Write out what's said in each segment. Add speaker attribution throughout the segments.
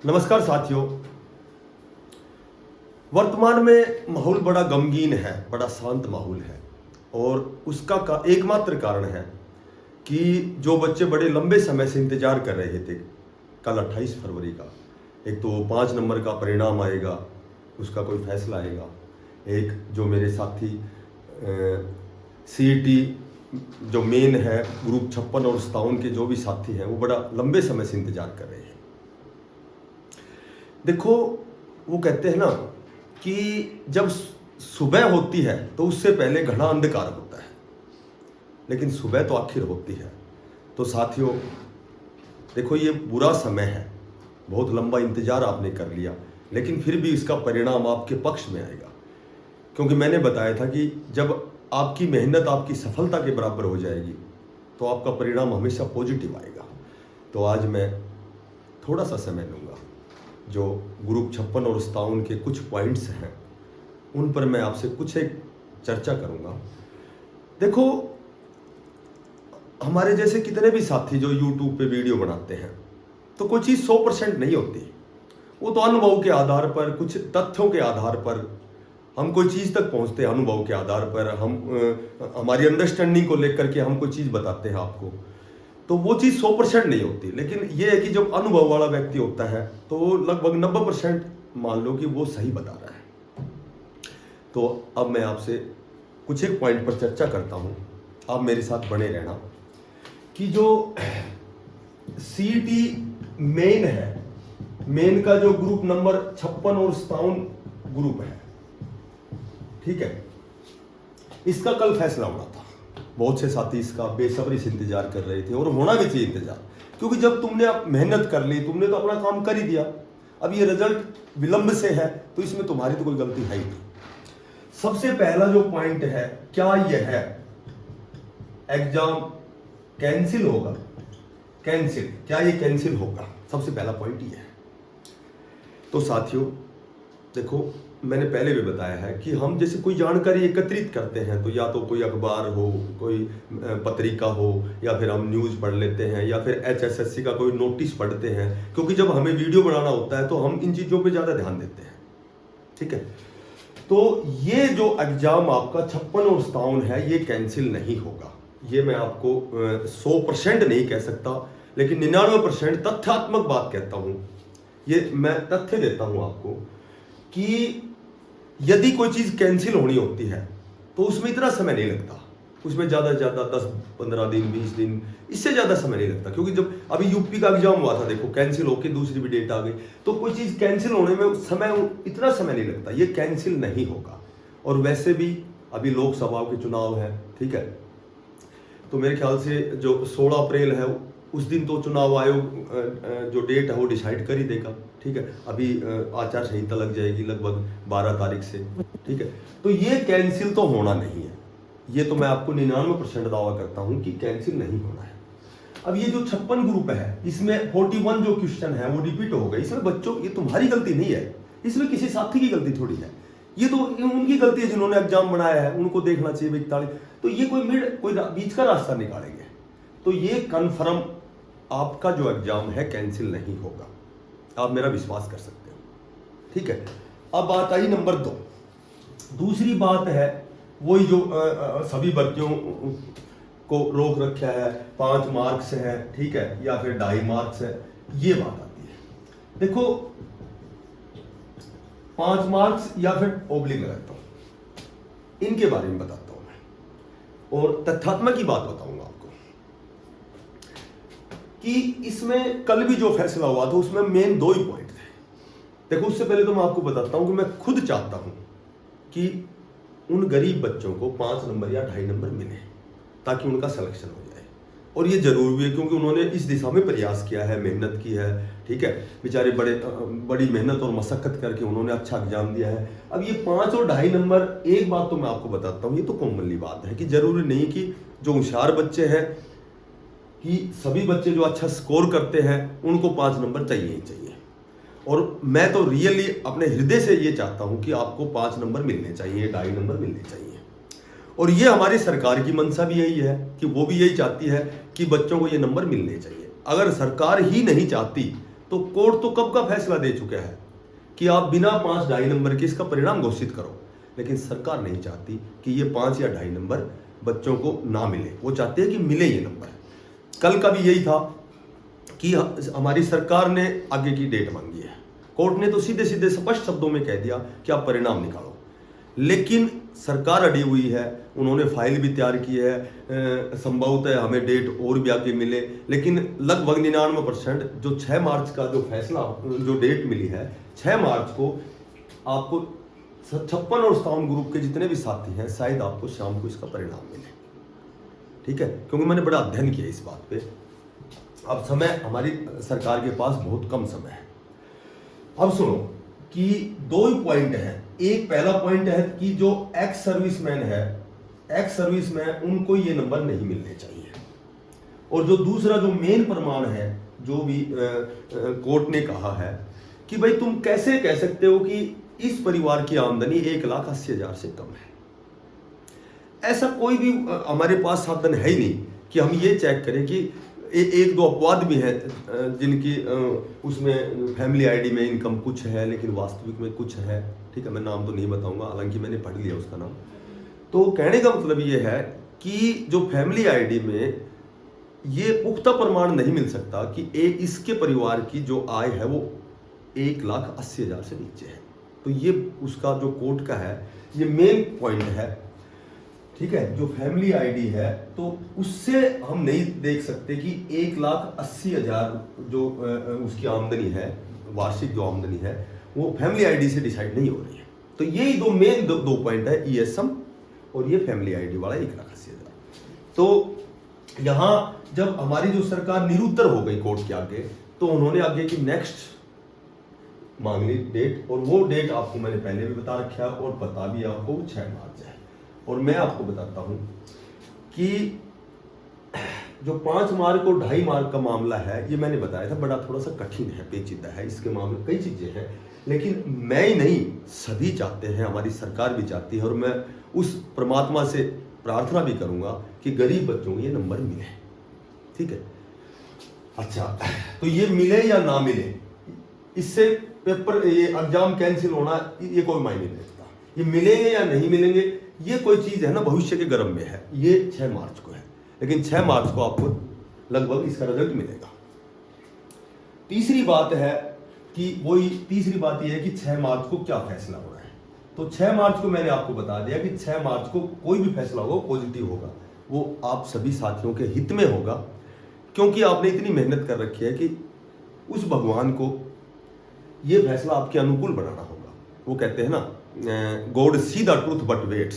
Speaker 1: नमस्कार साथियों। वर्तमान में माहौल बड़ा गमगीन है, बड़ा शांत माहौल है और उसका एकमात्र कारण है कि जो बच्चे बड़े लंबे समय से इंतजार कर रहे थे, कल 28 फरवरी का एक तो 5 नंबर का परिणाम आएगा, उसका कोई फैसला आएगा। एक जो मेरे साथी सीईटी जो मेन है ग्रुप 56 और 57 के जो भी साथी हैं वो बड़ा लंबे समय से इंतजार कर रहे हैं। देखो, वो कहते हैं ना कि जब सुबह होती है तो उससे पहले घना अंधकार होता है, लेकिन सुबह तो आखिर होती है। तो साथियों देखो, ये बुरा समय है, बहुत लंबा इंतजार आपने कर लिया, लेकिन फिर भी इसका परिणाम आपके पक्ष में आएगा। क्योंकि मैंने बताया था कि जब आपकी मेहनत आपकी सफलता के बराबर हो जाएगी तो आपका परिणाम हमेशा पॉजिटिव आएगा। तो आज मैं थोड़ा सा समय लूँगा, जो ग्रुप 56 और 57 के कुछ पॉइंट्स हैं उन पर मैं आपसे कुछ एक चर्चा करूँगा। देखो, हमारे जैसे कितने भी साथी जो यूट्यूब पे वीडियो बनाते हैं, तो कोई चीज़ 100% नहीं होती। वो तो अनुभव के आधार पर, कुछ तथ्यों के आधार पर हम कोई चीज़ तक पहुंचते हैं। अनुभव के आधार पर हम हमारी अंडरस्टैंडिंग को लेकर के हम कोई चीज़ बताते हैं आपको, तो वो चीज़ 100% नहीं होती। लेकिन ये है कि जब अनुभव वाला व्यक्ति होता है तो लगभग 90% मान लो कि वो सही बता रहा है। तो अब मैं आपसे कुछ एक पॉइंट पर चर्चा करता हूँ, आप मेरे साथ बने रहना। कि जो सीईटी मेन है, मेन का जो ग्रुप नंबर 56 और 57 ग्रुप है, ठीक है, इसका कल फैसला होना था। बहुत से साथी इसका बेसब्री से इंतजार कर रहे थे और होना भी चाहिए इंतजार, क्योंकि जब तुमने मेहनत कर ली, तुमने तो अपना काम कर ही दिया। अब ये रिजल्ट विलंब से है तो इसमें तुम्हारी तो कोई गलती है ही नहीं। सबसे पहला जो पॉइंट है, क्या यह है एग्जाम कैंसिल होगा? कैंसिल, क्या ये कैंसिल होगा? सबसे पहला पॉइंट ये है। तो साथियों देखो, मैंने पहले भी बताया है कि हम जैसे कोई जानकारी एकत्रित करते हैं तो या तो कोई अखबार हो, कोई पत्रिका हो, या फिर हम न्यूज़ पढ़ लेते हैं, या फिर HSSC का कोई नोटिस पढ़ते हैं। क्योंकि जब हमें वीडियो बनाना होता है तो हम इन चीज़ों पे ज़्यादा ध्यान देते हैं, ठीक है। तो ये जो एग्जाम आपका 56 और 57 है, ये कैंसिल नहीं होगा। ये मैं आपको 100% नहीं कह सकता, लेकिन 99% तथ्यात्मक बात कहता हूँ। ये मैं तथ्य देता हूँ आपको कि यदि कोई चीज़ कैंसिल होनी होती है तो उसमें इतना समय नहीं लगता। उसमें ज़्यादा से ज़्यादा 10-15 दिन, 20 दिन, इससे ज़्यादा समय नहीं लगता। क्योंकि जब अभी यूपी का एग्जाम हुआ था, देखो कैंसिल होकर दूसरी भी डेट आ गई, तो कोई चीज़ कैंसिल होने में इतना समय नहीं लगता। ये कैंसिल नहीं होगा। और वैसे भी अभी लोकसभा के चुनाव है, ठीक है, तो मेरे ख्याल से जो 16 अप्रैल है उस दिन तो चुनाव आयोग जो डेट है वो डिसाइड कर ही देगा, ठीक है। अभी आचार संहिता लग जाएगी लगभग 12 तारीख से, ठीक है। तो ये कैंसिल तो होना नहीं है, ये तो मैं आपको 99% दावा करता हूं कि कैंसिल नहीं होना है। अब ये जो 56 ग्रुप है, इसमें 41 जो क्वेश्चन है वो रिपीट हो गए। इसमें बच्चों, ये तुम्हारी गलती नहीं है, इसमें किसी साथी की गलती थोड़ी है, ये तो उनकी गलती है जिन्होंने एग्जाम बनाया है, उनको देखना चाहिए 41। तो ये कोई बीच का रास्ता निकालेंगे। तो ये कन्फर्म आपका जो एग्जाम है कैंसिल नहीं होगा, आप मेरा विश्वास कर सकते हो, ठीक है। अब बात आई नंबर 2। दूसरी बात है वही जो सभी भर्तियों को रोक रखा है, 5 मार्क्स है, ठीक है, या फिर 2.5 मार्क्स है, ये बात आती है। देखो 5 मार्क्स या फिर ओब्लिक लगाता हूं, इनके बारे में बताता हूं मैं, और तथ्यात्मक की बात बताऊंगा आपको कि इसमें कल भी जो फैसला हुआ था उसमें मेन 2 ही पॉइंट थे। देखो, उससे पहले तो मैं आपको बताता हूं कि मैं खुद चाहता हूं कि उन गरीब बच्चों को 5 नंबर या 2.5 नंबर मिले ताकि उनका सिलेक्शन हो जाए। और ये जरूरी भी है क्योंकि उन्होंने इस दिशा में प्रयास किया है, मेहनत की है, ठीक है। बेचारे बड़ी मेहनत और मशक्कत करके उन्होंने अच्छा एग्जाम दिया है। अब ये 5 और 2.5 नंबर, एक बात तो मैं आपको बताता हूँ, ये तो कॉमनली बात है कि जरूरी नहीं कि जो होशियार बच्चे हैं, कि सभी बच्चे जो अच्छा स्कोर करते हैं उनको 5 नंबर चाहिए ही चाहिए। और मैं तो रियली अपने हृदय से ये चाहता हूं कि आपको 5 नंबर मिलने चाहिए, 2.5 नंबर मिलने चाहिए। और ये हमारी सरकार की मंशा भी यही है कि वो भी यही चाहती है कि बच्चों को ये नंबर मिलने चाहिए। अगर सरकार ही नहीं चाहती तो कोर्ट तो कब का फैसला दे चुका है कि आप बिना 5-2.5 नंबर के इसका परिणाम घोषित करो, लेकिन सरकार नहीं चाहती कि ये 5 या 2.5 नंबर बच्चों को ना मिले, वो चाहते हैं कि मिले ये नंबर। कल का भी यही था कि हमारी सरकार ने आगे की डेट मांगी है, कोर्ट ने तो सीधे सीधे स्पष्ट शब्दों में कह दिया कि आप परिणाम निकालो, लेकिन सरकार अड़ी हुई है, उन्होंने फाइल भी तैयार की है, संभवतः हमें डेट और भी आगे मिले, लेकिन लगभग 99% जो 6 मार्च का जो फैसला जो डेट मिली है 6 मार्च को आपको 56 और 57 ग्रुप के जितने भी साथी हैं शायद आपको शाम को इसका परिणाम मिले, ठीक है, क्योंकि मैंने बड़ा अध्ययन किया इस बात पे। अब समय हमारी सरकार के पास बहुत कम समय है। अब सुनो कि 2 ही पॉइंट है। एक पहला पॉइंट है कि जो एक्स सर्विसमैन है, एक्स सर्विसमैन उनको ये नंबर नहीं मिलने चाहिए, और जो दूसरा जो मेन प्रमाण है जो भी कोर्ट ने कहा है कि भाई तुम कैसे कह सकते हो कि इस परिवार की आमदनी 1,80,000 से कम है। ऐसा कोई भी हमारे पास साधन है ही नहीं कि हम ये चेक करें कि एक दो अपवाद भी हैं जिनकी उसमें फैमिली आईडी में इनकम कुछ है लेकिन वास्तविक में कुछ है, ठीक है, मैं नाम तो नहीं बताऊंगा, हालांकि मैंने पढ़ लिया उसका नाम। तो कहने का मतलब ये है कि जो फैमिली आईडी में ये पुख्ता प्रमाण नहीं मिल सकता कि इसके परिवार की जो आय है वो 1,80,000 से नीचे है। तो ये उसका जो कोर्ट का है ये मेन पॉइंट है, ठीक है। जो फैमिली आईडी है तो उससे हम नहीं देख सकते कि 1,80,000 जो उसकी आमदनी है, वार्षिक जो आमदनी है वो फैमिली आईडी से डिसाइड नहीं हो रही है। तो यही दो मेन दो पॉइंट है, ईएसएम और ये फैमिली आईडी वाला 1,80,000। तो यहां जब हमारी जो सरकार निरुत्तर हो गई कोर्ट के आगे, तो उन्होंने आगे की नेक्स्ट मांग ली डेट, और वो डेट आपको मैंने पहले भी बता रखा है और पता भी आपको 6 मार्च है। और मैं आपको बताता हूं कि जो 5 मार्क और 2.5 मार्क का मामला है ये मैंने बताया था बड़ा थोड़ा सा कठिन है, पेचीदा है, इसके मामले कई चीजें हैं, लेकिन मैं ही नहीं सभी चाहते हैं, हमारी सरकार भी चाहती है, और मैं उस परमात्मा से प्रार्थना भी करूंगा कि गरीब बच्चों को ये नंबर मिले, ठीक है। अच्छा, तो ये मिले या ना मिले, इससे पेपर ये एग्जाम कैंसिल होना ये कोई मायने नहीं रखता। ये मिलेंगे या नहीं मिलेंगे ये कोई चीज है ना भविष्य के गर्भ में है। ये 6 मार्च को है, लेकिन 6 मार्च को आपको लगभग इसका रिजल्ट मिलेगा। तीसरी बात है कि वही तीसरी बात यह है कि 6 मार्च को क्या फैसला हो रहा है। तो 6 मार्च को मैंने आपको बता दिया कि 6 मार्च को कोई भी फैसला होगा पॉजिटिव होगा, वो आप सभी साथियों के हित में होगा, क्योंकि आपने इतनी मेहनत कर रखी है कि उस भगवान को ये फैसला आपके अनुकूल बनाना होगा। वो कहते हैं ना, God see the truth but weights,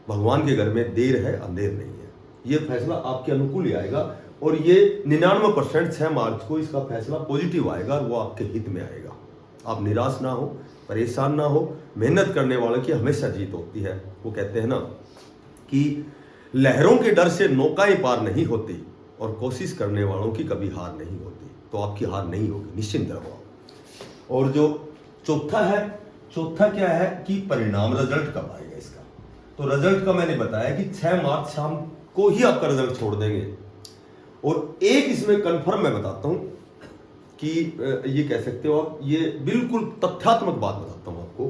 Speaker 1: भगवान के घर में देर है अंधेर नहीं है। ये फैसला आपके अनुकूल ही आएगा, और ये 99% 6 मार्च को इसका फैसला पॉजिटिव आएगा और वो आपके हित में आएगा। आप निराश ना हो, परेशान ना हो, मेहनत करने वालों की हमेशा जीत होती है। वो कहते हैं ना कि लहरों के डर से नौकाएं पार नहीं होती और कोशिश करने वालों की कभी हार नहीं होती। तो आपकी हार नहीं होगी, निश्चिंत रहो। और जो चौथा क्या है कि परिणाम, रिजल्ट कब आएगा इसका। तो रिजल्ट का मैंने बताया कि 6 मार्च शाम को ही आपका रिजल्ट छोड़ देंगे। और एक इसमें कंफर्म मैं बताता हूं कि ये कह सकते हो आप, ये बिल्कुल तथ्यात्मक बात बताता हूं आपको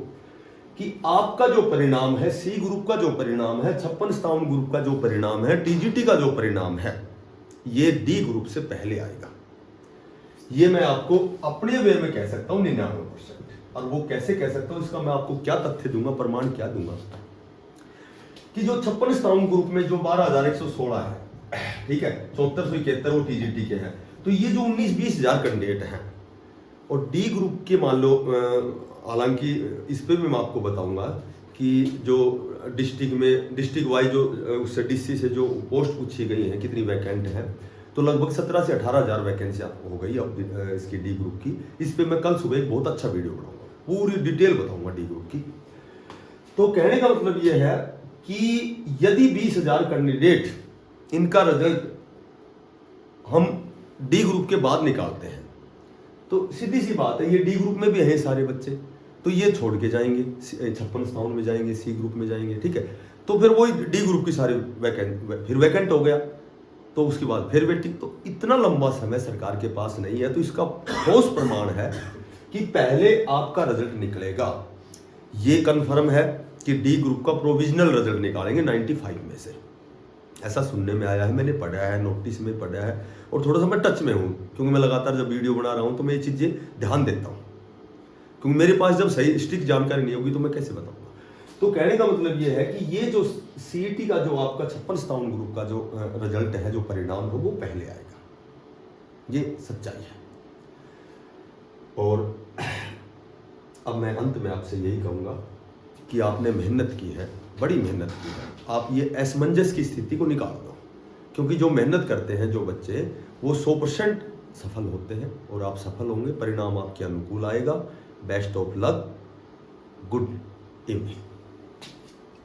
Speaker 1: कि आपका जो परिणाम है, सी ग्रुप का जो परिणाम है, 56-57 ग्रुप का जो परिणाम है, टीजीटी का जो परिणाम है, ये डी ग्रुप से पहले आएगा। ये मैं आपको अपने वे में कह सकता हूं 99%। और वो कैसे कह सकता हूं, इसका मैं आपको क्या तथ्य दूंगा, प्रमाण क्या दूंगा कि जो 56-57 ग्रुप में जो 12,116 है, ठीक है, 7471 वो टीजीटी के हैं, तो ये जो 19-20 हजार कैंडिडेट हैं, और डी ग्रुप के मान लो, हालांकि इस पे भी मैं आपको बताऊंगा कि जो डिस्ट्रिक्ट वाइज जो उससे डीसी से जो पोस्ट पूछी गई हैं कितनी वैकेंट है, तो लगभग 17 से 18 हजार वैकेंसी हो गई अब इसकी डी ग्रुप की। इस पे मैं कल सुबह एक बहुत अच्छा वीडियो बनाऊंगा, पूरी डिटेल बताऊंगा डी ग्रुप की। तो कहने का मतलब यह है कि यदि 20,000 कैंडिडेट इनका रिजल्ट हम डी ग्रुप के बाद निकालते हैं, तो सीधी सी बात है ये डी ग्रुप में भी हैं सारे बच्चे, तो ये छोड़ के जाएंगे 56-57 में जाएंगे, सी ग्रुप में जाएंगे, ठीक है। तो फिर वही डी ग्रुप की सारी वैकेंट हो गया, तो उसके बाद फिर वेटिंग। तो इतना लंबा समय सरकार के पास नहीं है, तो इसका ठोस प्रमाण है कि पहले आपका रिजल्ट निकलेगा। ये कंफर्म है कि डी ग्रुप का प्रोविजनल रिजल्ट निकालेंगे 95 में से, ऐसा सुनने में आया है, मैंने पढ़ा है, नोटिस में पढ़ा है, और थोड़ा सा मैं टच में हूँ क्योंकि मैं लगातार जब वीडियो बना रहा हूँ तो मैं ये चीज़ें ध्यान देता हूँ, क्योंकि मेरे पास जब सही स्ट्रिक्ट जानकारी नहीं होगी तो मैं कैसे बताऊँगा। तो कहने का मतलब ये है कि ये जो सीईटी का जो आपका 56 ग्रुप का जो रिजल्ट है, जो परिणाम हो, वो पहले आएगा, ये सच्चाई है। और अब मैं अंत में आपसे यही कहूँगा कि आपने मेहनत की है, बड़ी मेहनत की है, आप ये असमंजस की स्थिति को निकाल दो, क्योंकि जो मेहनत करते हैं जो बच्चे, वो 100% सफल होते हैं और आप सफल होंगे, परिणाम आपके अनुकूल आएगा। Best of luck, good evening.